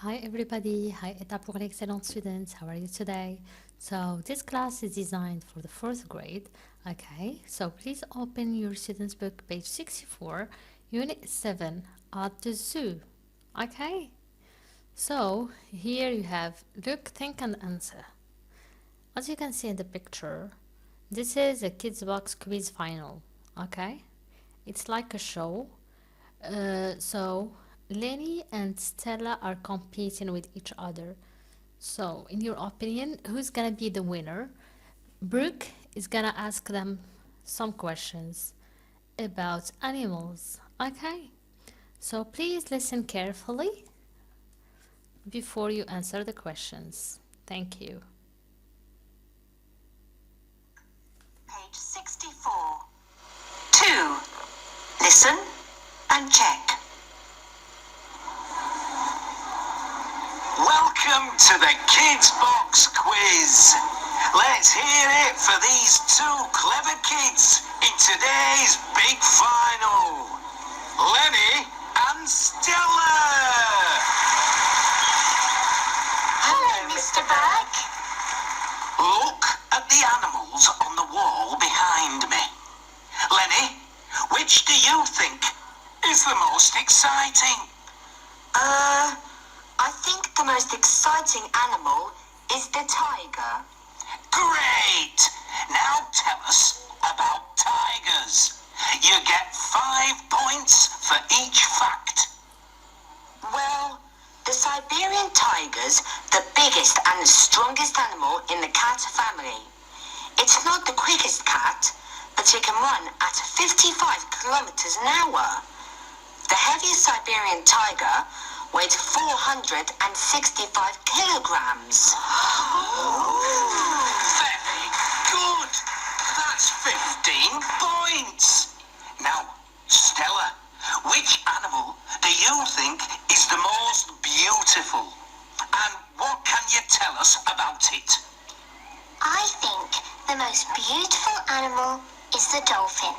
Hi everybody, hi état pour l'excellent students, how are you today? So this class is designed for the 4th grade, okay? So please open your students book page 64, unit 7 at the zoo, okay? So here you have look, think and answer. As you can see in the picture, this is a kids box quiz final, okay? It's like a show. So Lenny and Stella are competing with each other. So in your opinion, who's gonna be the winner? Brooke is gonna ask them some questions about animals. Okay? So please listen carefully before you answer the questions. Thank you. Page 64. 2. Listen and check. Welcome to the Kids Box Quiz. Let's hear it for these two clever kids in today's big final. Lenny and Stella. Hello, Mr. Berg. Look at the animals on the wall behind me. Lenny, which do you think is the most exciting? I think the most exciting animal is the tiger. Great! Now tell us about tigers. You get 5 points for each fact. Well, the Siberian tiger's the biggest and the strongest animal in the cat family. It's not the quickest cat, but it can run at 55 kilometers an hour. The heaviest Siberian tiger weighed 465 kilograms. Very good. That's 15 points. Now, Stella, which animal do you think is the most beautiful? And what can you tell us about it? I think the most beautiful animal is the dolphin.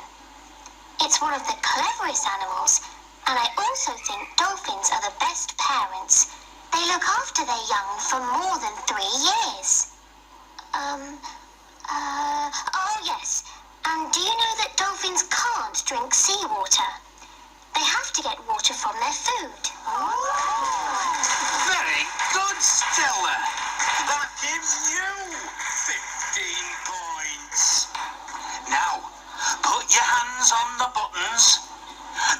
It's one of the cleverest animals, and I also think dolphins are the best parents. They look after their young for more than 3 years. Oh yes. And do you know that dolphins can't drink seawater? They have to get water from their food. Very good, Stella. That gives you 15 points. Now, put your hands on the buttons.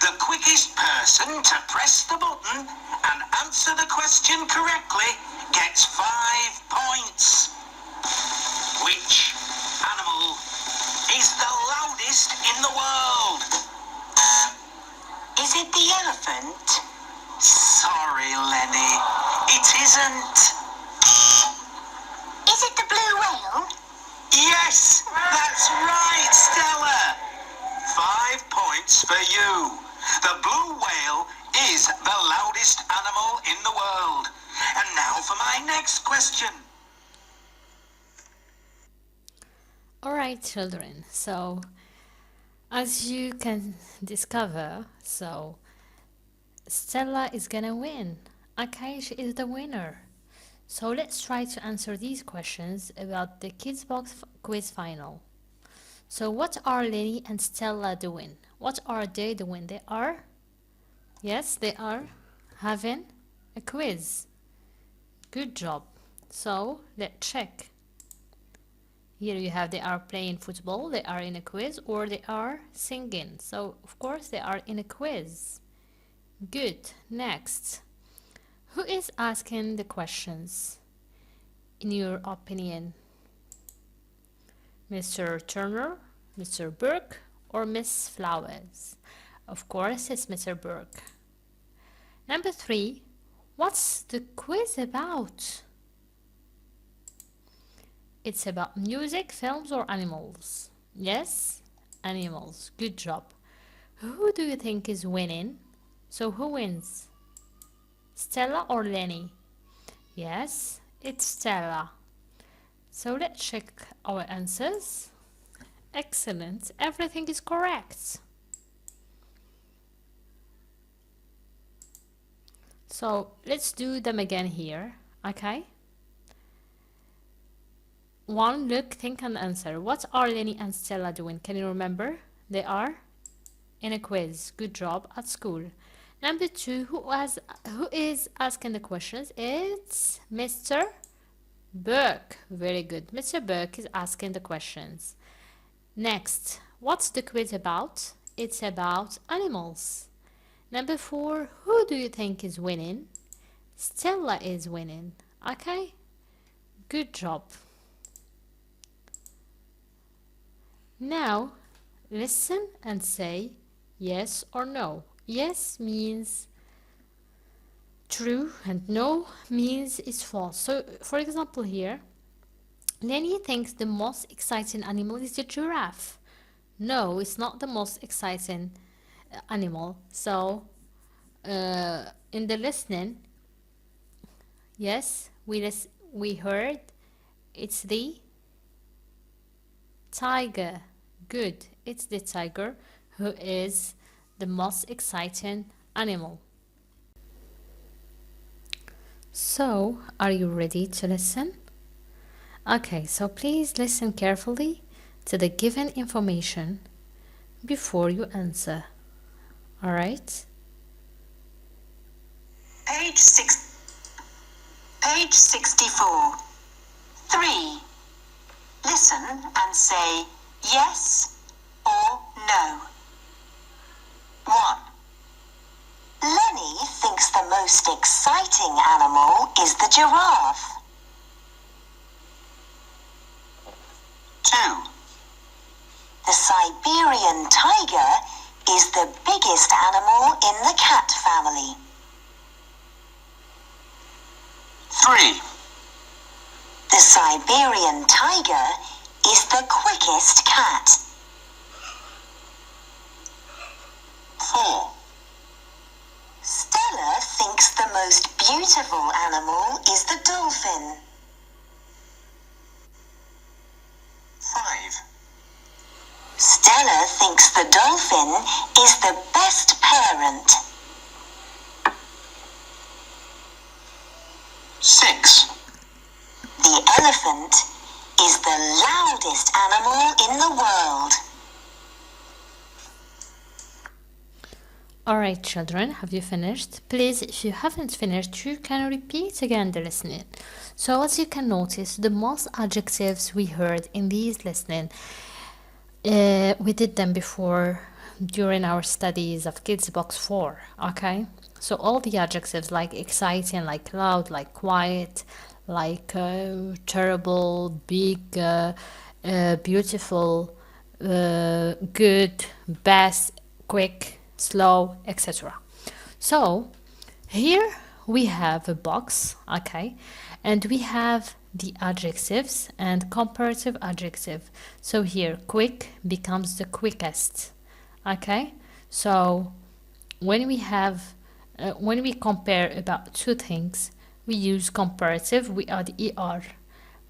The quickest person to press the button and answer the question correctly gets 5 points. Which animal is the loudest in the world? Is it the elephant? Sorry, Lenny, it isn't. Is it the blue whale? Yes, that's right, Stella. 5 points for you. The blue whale is the loudest animal in the world. And now for my next question. Alright children, so as you can discover, so Stella is gonna win. Okay, she is the winner. So let's try to answer these questions about the Kids Box quiz final. So what are Lenny and Stella doing? What are they doing? They are having a quiz. Good job. So let's check. Here you have they are playing football, they are in a quiz, or they are singing. So of course they are in a quiz. Good. Next. Who is asking the questions, in your opinion? Mr. Turner, Mr. Burke, or Miss Flowers? Of course, it's Mr. Burke. Number 3. What's the quiz about? It's about music, films, or animals? Yes, animals. Good job. Who do you think is winning? So who wins? Stella or Lenny? Yes, it's Stella. So let's check our answers. Excellent, everything is correct. So let's do them again here. Okay. 1, look, think and answer. What are Lenny and Stella doing? Can you remember? They are in a quiz. Good job at school. Number 2, who is asking the questions? It's Mr. Burke. Very good. Mr. Burke is asking the questions. Next, what's the quiz about? It's about animals. Number 4, who do you think is winning? Stella is winning. Okay? Good job. Now, listen and say yes or no. Yes means true and no means it's false. So, for example here, Lenny thinks the most exciting animal is the giraffe. No, it's not the most exciting animal. So, in the listening, yes, we heard it's the tiger. Good, it's the tiger who is the most exciting animal. So, are you ready to listen? Okay, so please listen carefully to the given information before you answer. All right? Page 64. 3. Listen and say yes or no. 1. Lenny thinks the most exciting animal is the giraffe. 2. The Siberian tiger is the biggest animal in the cat family. 3. The Siberian tiger is the quickest cat. 4. Stella thinks the most beautiful animal is the dolphin. 5. Stella thinks the dolphin is the best parent. 6. The elephant is the loudest animal in the world. Alright, children, have you finished? Please, if you haven't finished, you can repeat again the listening. So, as you can notice, the most adjectives we heard in these listening, we did them before during our studies of Kids Box 4, okay? So, all the adjectives like exciting, like loud, like quiet, like terrible, big, beautiful, good, best, quick, slow, etc. So here we have a box, okay, and we have the adjectives and comparative adjective. So here quick becomes the quickest, okay. So when we have when we compare about two things, we use comparative, we add er.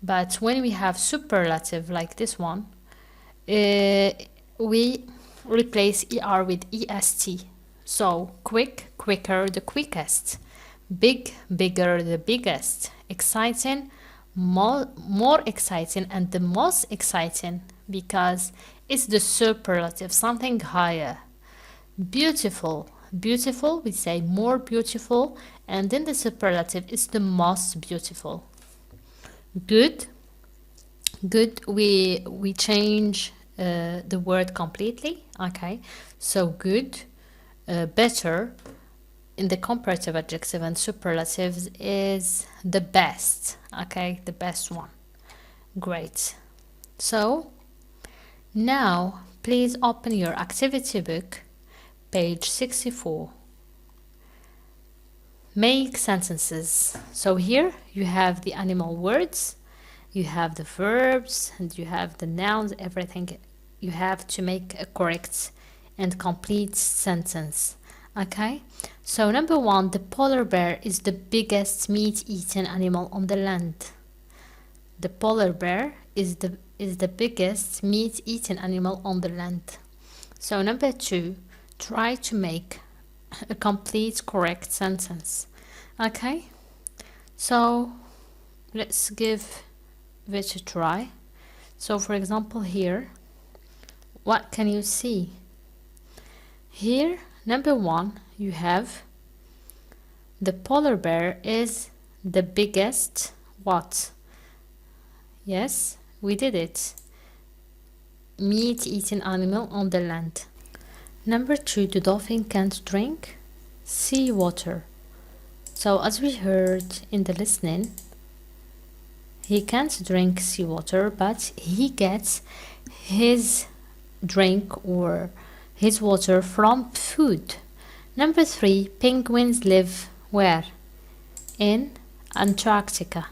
But when we have superlative like this one, we replace er with est. So quick, quicker, the quickest. Big, bigger, the biggest. Exciting, more exciting, and the most exciting, because it's the superlative, something higher. Beautiful, beautiful, we say more beautiful, and then the superlative is the most beautiful. Good, good, we change the word completely, okay. So good, better in the comparative adjective and superlatives is the best, okay, the best one. Great. So now please open your activity book, page 64. Make sentences. So here you have the animal words, you have the verbs, and you have the nouns, everything. You have to make a correct and complete sentence, okay. So number 1, the polar bear is the biggest meat-eating animal on the land. The polar bear is the biggest meat-eating animal on the land. So number 2, try to make a complete correct sentence. Okay, so let's give it a try. So for example here, what can you see? Here, number one, you have the polar bear is the biggest what? Yes, we did it. Meat-eating animal on the land. Number two, the dolphin can't drink seawater. So as we heard in the listening, he can't drink seawater, but he gets his drink or his water from food. Number three, penguins live where? In Antarctica.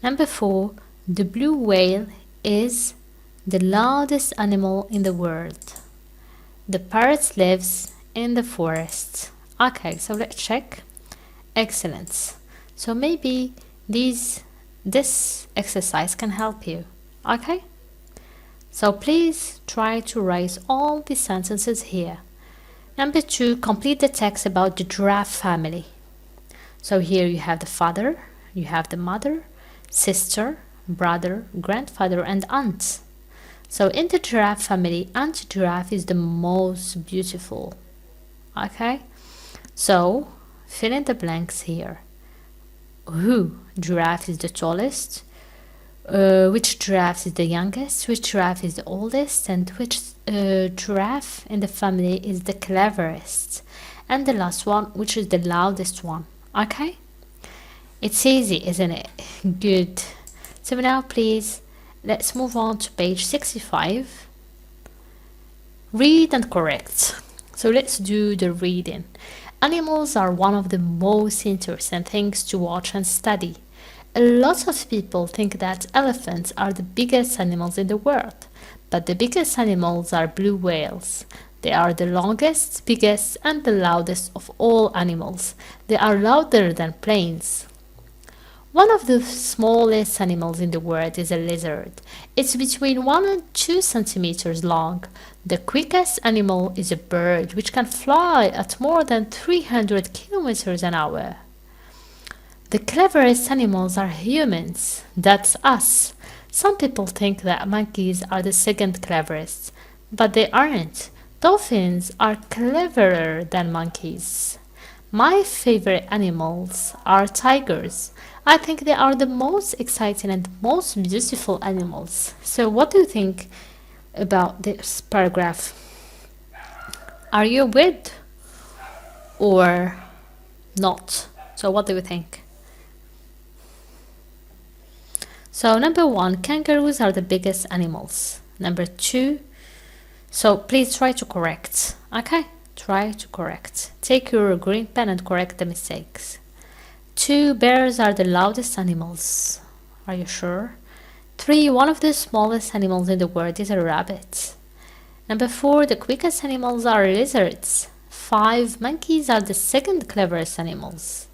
Number four, the blue whale is the loudest animal in the world. The parrot lives in the forest. Okay, so let's check. Excellent. So maybe this exercise can help you. Okay? So please try to write all the sentences here. Number two, complete the text about the giraffe family. So here you have the father, you have the mother, sister, brother, grandfather, and aunt. So in the giraffe family, Aunt Giraffe is the most beautiful. Okay? So fill in the blanks here. Who giraffe is the tallest? Which giraffe is the youngest? Which giraffe is the oldest? And which giraffe in the family is the cleverest? And the last one, which is the loudest one? Okay? It's easy, isn't it? Good. So now please, let's move on to page 65. Read and correct. So let's do the reading. Animals are one of the most interesting things to watch and study. A lot of people think that elephants are the biggest animals in the world, but the biggest animals are blue whales. They are the longest, biggest, and the loudest of all animals. They are louder than planes. One of the smallest animals in the world is a lizard. It's between 1 and 2 centimeters long. The quickest animal is a bird, which can fly at more than 300 kilometers an hour. The cleverest animals are humans. That's us. Some people think that monkeys are the second cleverest, but they aren't. Dolphins are cleverer than monkeys. My favorite animals are tigers. I think they are the most exciting and most beautiful animals. So what do you think about this paragraph? Are you with or not? So what do you think? So number one, kangaroos are the biggest animals. Number two, so please try to correct. Okay, try to correct. Take your green pen and correct the mistakes. 2, bears are the loudest animals. Are you sure? 3, one of the smallest animals in the world is a rabbit. Number 4, the quickest animals are lizards. 5, monkeys are the second cleverest animals.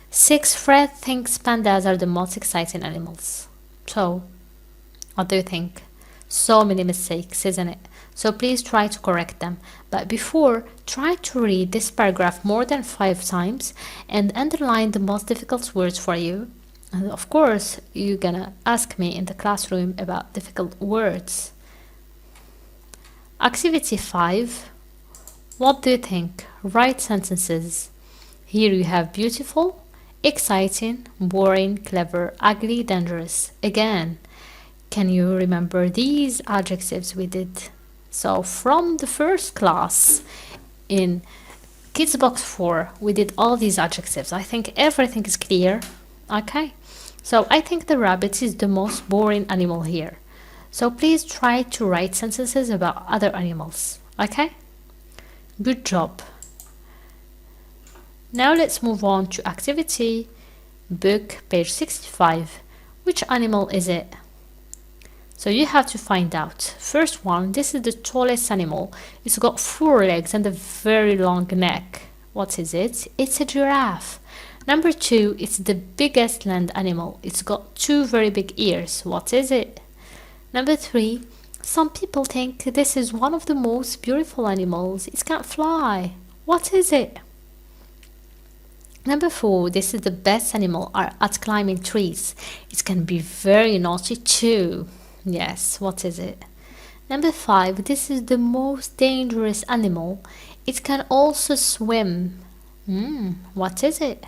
6, Fred thinks pandas are the most exciting animals. So, what do you think? So many mistakes, isn't it? So please try to correct them. But before, try to read this paragraph more than 5 times and underline the most difficult words for you. And of course, you're gonna ask me in the classroom about difficult words. Activity 5. What do you think? Write sentences. Here you have beautiful, exciting, boring, clever, ugly, dangerous. Again, can you remember these adjectives we did? So from the first class in Kids Box 4, we did all these adjectives. I think everything is clear. Okay, so I think the rabbit is the most boring animal here. So please try to write sentences about other animals. Okay, good job. Now let's move on to activity book, page 65. Which animal is it? So you have to find out. First one, this is the tallest animal. It's got 4 legs and a very long neck. What is it? It's a giraffe. Number 2, it's the biggest land animal. It's got 2 very big ears. What is it? Number 3, some people think this is one of the most beautiful animals. It can't fly. What is it? Number 4, this is the best animal are at climbing trees. It can be very naughty too. Yes, what is it? Number 5, this is the most dangerous animal. It can also swim. What is it?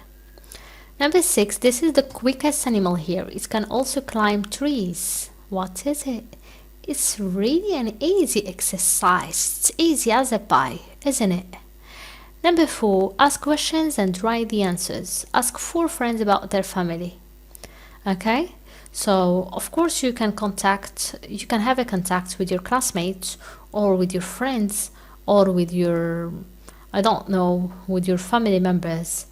Number 6, this is the quickest animal here. It can also climb trees. What is it? It's really an easy exercise. It's easy as a pie, isn't it? Number 4, ask questions and write the answers. Ask 4 friends about their family. Okay? So, of course, you can have a contact with your classmates or with your friends or with your, I don't know, with your family members.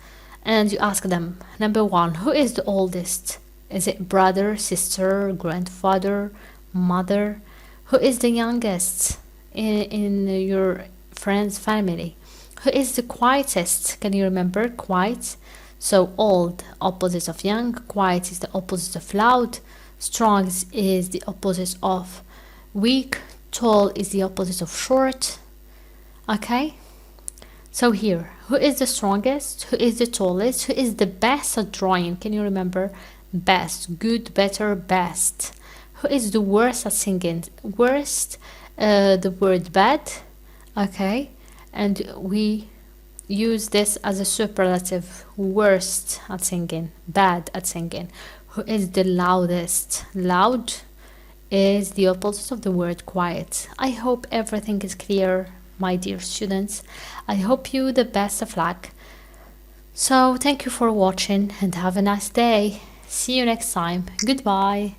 And you ask them, number 1, who is the oldest? Is it brother, sister, grandfather, mother? Who is the youngest in your friend's family? Who is the quietest? Can you remember quiet? So old, opposite of young. Quiet is the opposite of loud. Strong is the opposite of weak. Tall is the opposite of short. Okay? So here, who is the strongest? Who is the tallest? Who is the best at drawing? Can you remember? Best, good, better, best. Who is the worst at singing? Worst, the word bad. Okay? And we use this as a superlative. Worst at singing, bad at singing. Who is the loudest? Loud is the opposite of the word quiet. I hope everything is clear, my dear students. I hope you the best of luck. So thank you for watching and have a nice day. See you next time. Goodbye.